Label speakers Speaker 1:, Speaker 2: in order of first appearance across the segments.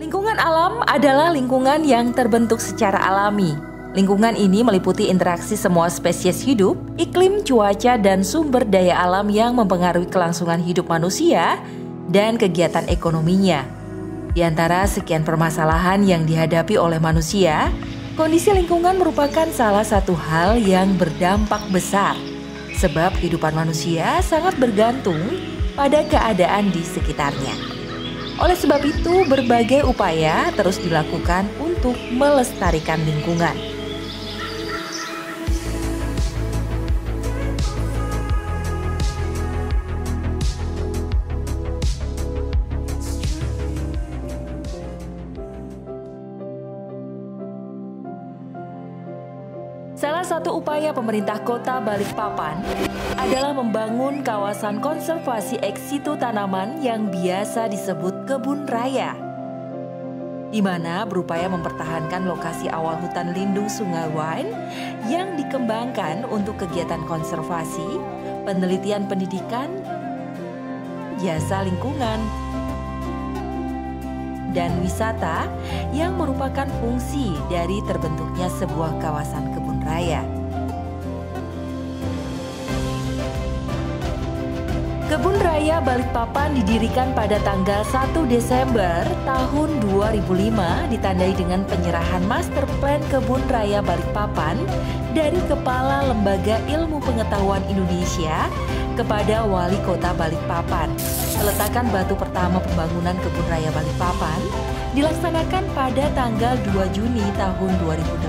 Speaker 1: Lingkungan alam adalah lingkungan yang terbentuk secara alami. Lingkungan ini meliputi interaksi semua spesies hidup, iklim, cuaca, dan sumber daya alam yang mempengaruhi kelangsungan hidup manusia dan kegiatan ekonominya. Di antara sekian permasalahan yang dihadapi oleh manusia, kondisi lingkungan merupakan salah satu hal yang berdampak besar, sebab kehidupan manusia sangat bergantung pada keadaan di sekitarnya. Oleh sebab itu, berbagai upaya terus dilakukan untuk melestarikan lingkungan. Salah satu upaya pemerintah Kota Balikpapan adalah membangun kawasan konservasi ex situ tanaman yang biasa disebut kebun raya, di mana berupaya mempertahankan lokasi awal hutan lindung Sungai Wain yang dikembangkan untuk kegiatan konservasi, penelitian pendidikan, jasa lingkungan, dan wisata yang merupakan fungsi dari terbentuknya sebuah kawasan kebun raya. Kebun Raya Balikpapan didirikan pada tanggal 1 Desember tahun 2005 ditandai dengan penyerahan Master Plan Kebun Raya Balikpapan dari Kepala Lembaga Ilmu Pengetahuan Indonesia kepada Wali Kota Balikpapan. Peletakan batu pertama pembangunan Kebun Raya Balikpapan dilaksanakan pada tanggal 2 Juni tahun 2008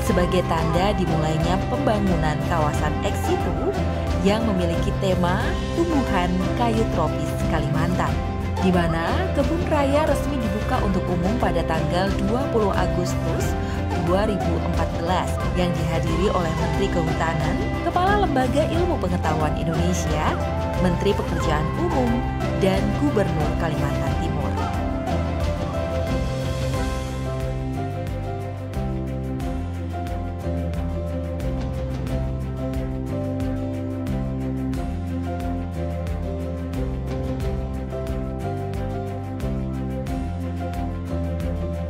Speaker 1: sebagai tanda dimulainya pembangunan kawasan ex situ yang memiliki tema tumbuhan kayu tropis Kalimantan, di mana kebun raya resmi dibuka untuk umum pada tanggal 20 Agustus 2014 yang dihadiri oleh Menteri Kehutanan, Kepala Lembaga Ilmu Pengetahuan Indonesia, Menteri Pekerjaan Umum, dan Gubernur Kalimantan Timur.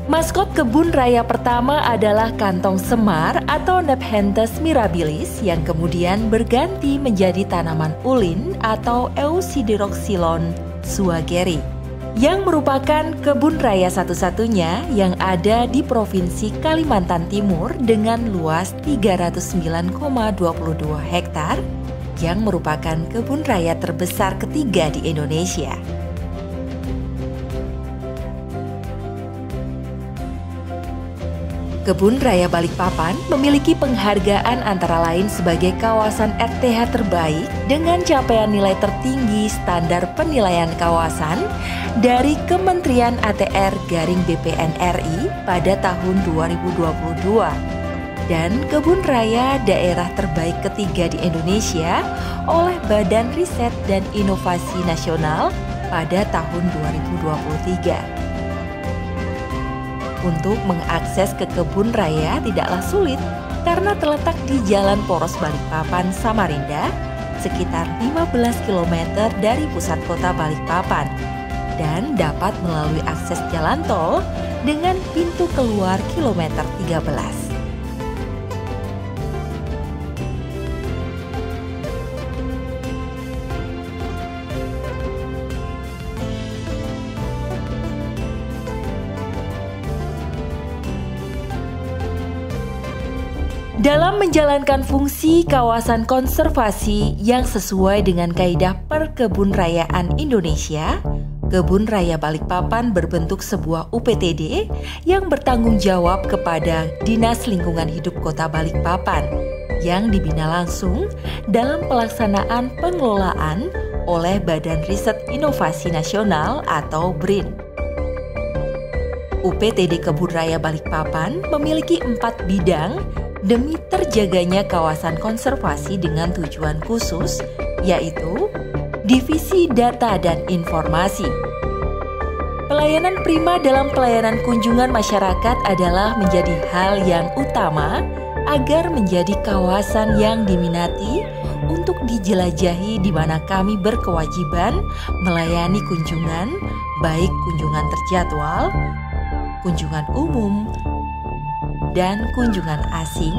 Speaker 1: Maskot kebun raya pertama adalah kantong semar atau Nepenthes mirabilis yang kemudian berganti menjadi tanaman ulin atau Eusideroxylon suageri, yang merupakan kebun raya satu-satunya yang ada di Provinsi Kalimantan Timur dengan luas 309,22 hektar, yang merupakan kebun raya terbesar ketiga di Indonesia. Kebun Raya Balikpapan memiliki penghargaan antara lain sebagai kawasan RTH terbaik dengan capaian nilai tertinggi standar penilaian kawasan dari Kementerian ATR-BPN RI pada tahun 2022 dan Kebun Raya Daerah Terbaik ketiga di Indonesia oleh Badan Riset dan Inovasi Nasional pada tahun 2023. Untuk mengakses ke kebun raya tidaklah sulit karena terletak di Jalan Poros Balikpapan Samarinda sekitar 15 km dari pusat kota Balikpapan dan dapat melalui akses jalan tol dengan pintu keluar kilometer 13. Dalam menjalankan fungsi kawasan konservasi yang sesuai dengan kaidah Perkebunrayaan Indonesia, Kebun Raya Balikpapan berbentuk sebuah UPTD yang bertanggung jawab kepada Dinas Lingkungan Hidup Kota Balikpapan yang dibina langsung dalam pelaksanaan pengelolaan oleh Badan Riset Inovasi Nasional atau BRIN. UPTD Kebun Raya Balikpapan memiliki 4 bidang demi terjaganya kawasan konservasi dengan tujuan khusus, yaitu Divisi Data dan Informasi. Pelayanan prima dalam pelayanan kunjungan masyarakat adalah menjadi hal yang utama agar menjadi kawasan yang diminati untuk dijelajahi, di mana kami berkewajiban melayani kunjungan, baik kunjungan terjadwal, kunjungan umum, dan kunjungan asing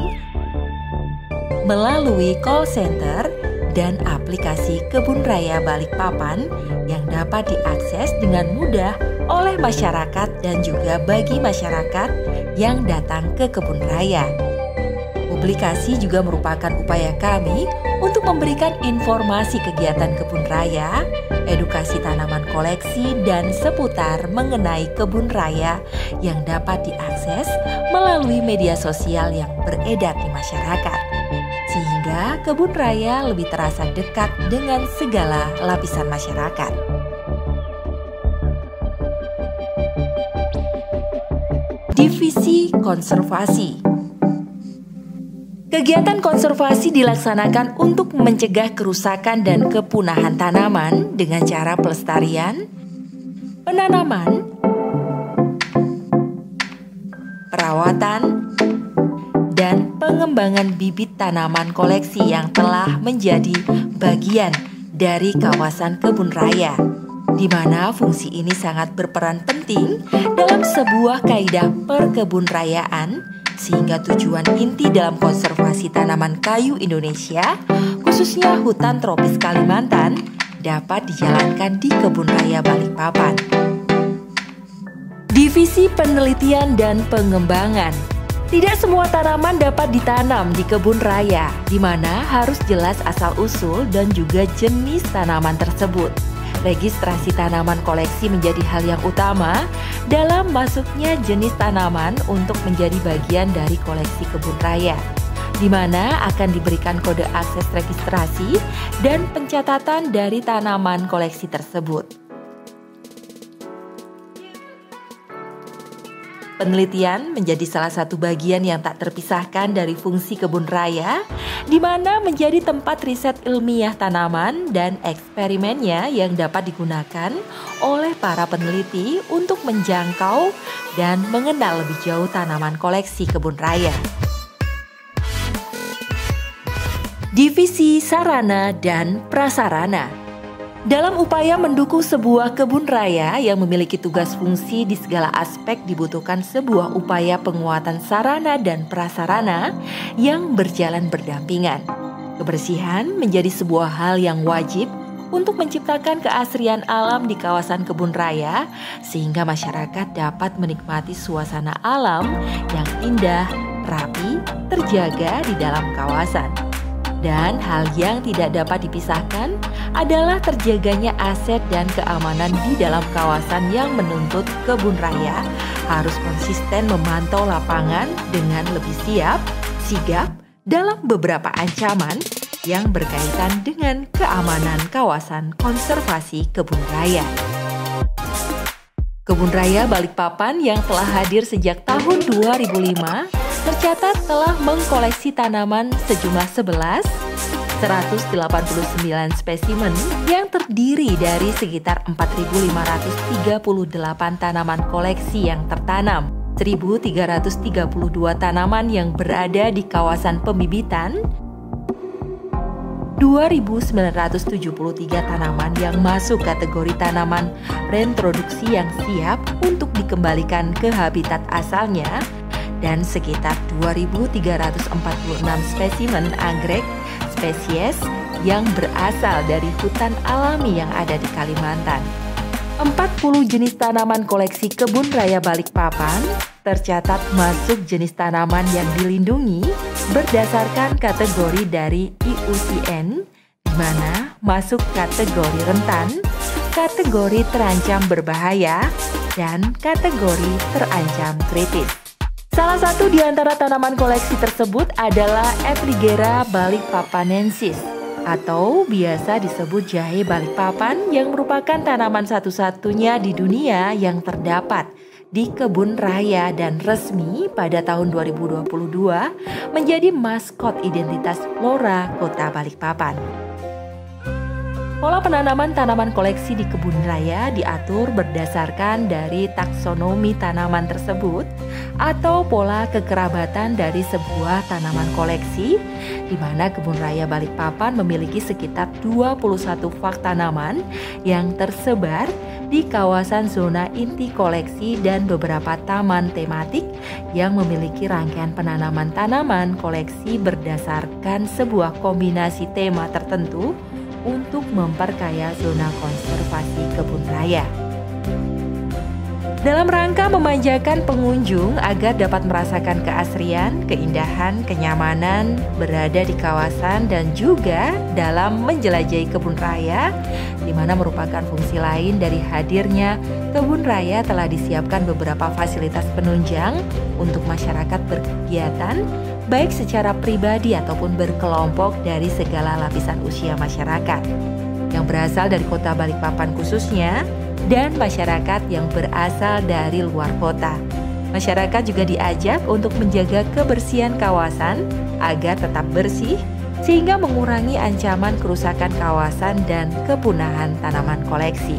Speaker 1: melalui call center dan aplikasi Kebun Raya Balikpapan yang dapat diakses dengan mudah oleh masyarakat dan juga bagi masyarakat yang datang ke kebun raya. Publikasi juga merupakan upaya kami untuk memberikan informasi kegiatan kebun raya, edukasi tanaman koleksi, dan seputar mengenai kebun raya yang dapat diakses melalui media sosial yang beredar di masyarakat. Sehingga kebun raya lebih terasa dekat dengan segala lapisan masyarakat. Divisi Konservasi. Kegiatan konservasi dilaksanakan untuk mencegah kerusakan dan kepunahan tanaman dengan cara pelestarian, penanaman, perawatan, dan pengembangan bibit tanaman koleksi yang telah menjadi bagian dari kawasan kebun raya, di mana fungsi ini sangat berperan penting dalam sebuah kaidah perkebunrayaan, sehingga tujuan inti dalam konservasi tanaman kayu Indonesia, khususnya hutan tropis Kalimantan, dapat dijalankan di Kebun Raya Balikpapan. Divisi Penelitian dan Pengembangan. Tidak semua tanaman dapat ditanam di kebun raya, di mana harus jelas asal-usul dan juga jenis tanaman tersebut. Registrasi tanaman koleksi menjadi hal yang utama dalam masuknya jenis tanaman untuk menjadi bagian dari koleksi kebun raya, di mana akan diberikan kode akses registrasi dan pencatatan dari tanaman koleksi tersebut. Penelitian menjadi salah satu bagian yang tak terpisahkan dari fungsi kebun raya, di mana menjadi tempat riset ilmiah tanaman dan eksperimennya yang dapat digunakan oleh para peneliti untuk menjangkau dan mengenal lebih jauh tanaman koleksi kebun raya. Divisi Sarana dan Prasarana. Dalam upaya mendukung sebuah kebun raya yang memiliki tugas fungsi di segala aspek, dibutuhkan sebuah upaya penguatan sarana dan prasarana yang berjalan berdampingan. Kebersihan menjadi sebuah hal yang wajib untuk menciptakan keasrian alam di kawasan kebun raya, sehingga masyarakat dapat menikmati suasana alam yang indah, rapi, terjaga di dalam kawasan. Dan hal yang tidak dapat dipisahkan adalah terjaganya aset dan keamanan di dalam kawasan yang menuntut kebun raya harus konsisten memantau lapangan dengan lebih siap, sigap dalam beberapa ancaman yang berkaitan dengan keamanan kawasan konservasi kebun raya. Kebun Raya Balikpapan yang telah hadir sejak tahun 2005 tercatat telah mengkoleksi tanaman sejumlah 189 spesimen yang terdiri dari sekitar 4.538 tanaman koleksi yang tertanam, 1.332 tanaman yang berada di kawasan pembibitan, 2.973 tanaman yang masuk kategori tanaman reintroduksi yang siap untuk dikembalikan ke habitat asalnya, dan sekitar 2.346 spesimen anggrek spesies yang berasal dari hutan alami yang ada di Kalimantan. 40 jenis tanaman koleksi Kebun Raya Balikpapan tercatat masuk jenis tanaman yang dilindungi berdasarkan kategori dari IUCN, di mana masuk kategori rentan, kategori terancam berbahaya, dan kategori terancam kritis. Salah satu di antara tanaman koleksi tersebut adalah Epligera balikpapanensis atau biasa disebut jahe Balikpapan, yang merupakan tanaman satu-satunya di dunia yang terdapat di kebun raya dan resmi pada tahun 2022 menjadi maskot identitas flora Kota Balikpapan. Pola penanaman tanaman koleksi di kebun raya diatur berdasarkan dari taksonomi tanaman tersebut atau pola kekerabatan dari sebuah tanaman koleksi, di mana kebun raya Balikpapan memiliki sekitar 21 fak tanaman yang tersebar di kawasan zona inti koleksi dan beberapa taman tematik yang memiliki rangkaian penanaman tanaman koleksi berdasarkan sebuah kombinasi tema tertentu untuk memperkaya zona konservasi kebun raya. Dalam rangka memanjakan pengunjung agar dapat merasakan keasrian, keindahan, kenyamanan berada di kawasan dan juga dalam menjelajahi kebun raya, di mana merupakan fungsi lain dari hadirnya kebun raya, telah disiapkan beberapa fasilitas penunjang untuk masyarakat berkegiatan baik secara pribadi ataupun berkelompok dari segala lapisan usia masyarakat yang berasal dari kota Balikpapan khususnya dan masyarakat yang berasal dari luar kota. Masyarakat juga diajak untuk menjaga kebersihan kawasan agar tetap bersih sehingga mengurangi ancaman kerusakan kawasan dan kepunahan tanaman koleksi.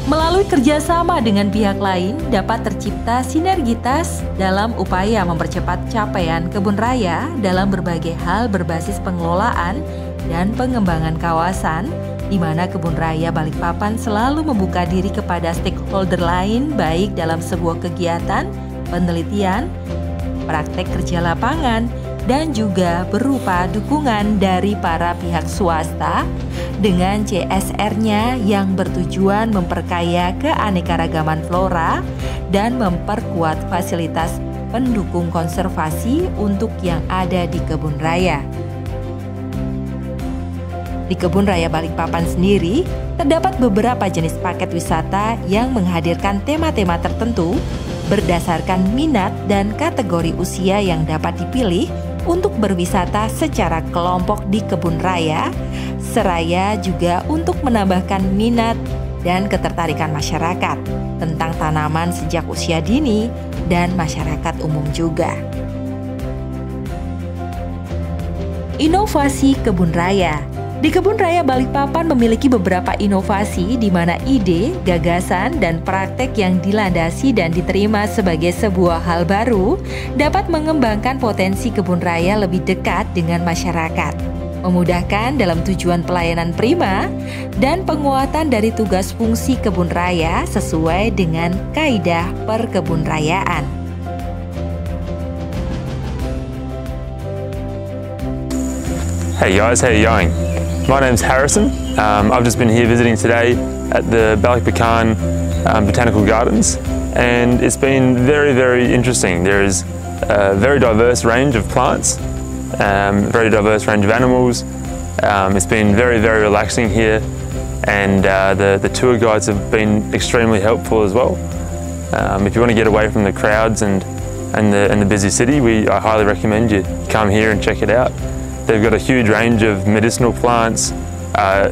Speaker 1: Melalui kerjasama dengan pihak lain dapat tercipta sinergitas dalam upaya mempercepat capaian kebun raya dalam berbagai hal berbasis pengelolaan dan pengembangan kawasan, di mana kebun raya Balikpapan selalu membuka diri kepada stakeholder lain baik dalam sebuah kegiatan, penelitian, praktek kerja lapangan, dan juga berupa dukungan dari para pihak swasta dengan CSR-nya yang bertujuan memperkaya keanekaragaman flora dan memperkuat fasilitas pendukung konservasi untuk yang ada di kebun raya. Di kebun raya Balikpapan sendiri, terdapat beberapa jenis paket wisata yang menghadirkan tema-tema tertentu berdasarkan minat dan kategori usia yang dapat dipilih untuk berwisata secara kelompok di kebun raya, seraya juga untuk menambahkan minat dan ketertarikan masyarakat tentang tanaman sejak usia dini dan masyarakat umum juga. Inovasi kebun raya. Di kebun raya Balikpapan memiliki beberapa inovasi di mana ide, gagasan, dan praktek yang dilandasi dan diterima sebagai sebuah hal baru dapat mengembangkan potensi kebun raya lebih dekat dengan masyarakat, memudahkan dalam tujuan pelayanan prima, dan penguatan dari tugas fungsi kebun raya sesuai dengan kaidah perkebunrayaan.
Speaker 2: Hey guys, how are you going? My name's Harrison. I've just been here visiting today at the Balikpapan Botanical Gardens, and it's been very, very interesting. There is a very diverse range of plants, very diverse range of animals. It's been very, very relaxing here, and the tour guides have been extremely helpful as well. If you want to get away from the crowds and the busy city, I highly recommend you come here and check it out. They've got a huge range of medicinal plants,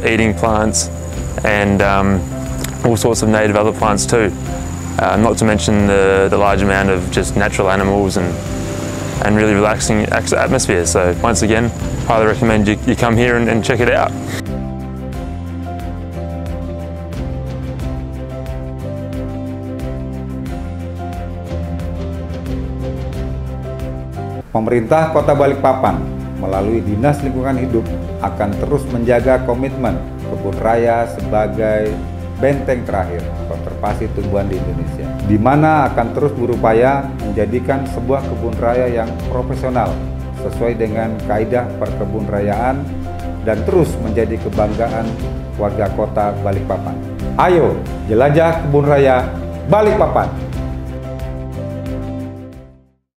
Speaker 2: eating plants, and all sorts of native other plants too. Not to mention the large amount of just natural animals and really relaxing atmosphere. So once again, highly recommend you come here and check it out.
Speaker 3: Pemerintah Kota Balikpapan melalui Dinas Lingkungan Hidup akan terus menjaga komitmen kebun raya sebagai benteng terakhir konservasi tumbuhan di Indonesia, di mana akan terus berupaya menjadikan sebuah kebun raya yang profesional sesuai dengan kaidah perkebunrayaan dan terus menjadi kebanggaan warga Kota Balikpapan. Ayo jelajah kebun raya Balikpapan.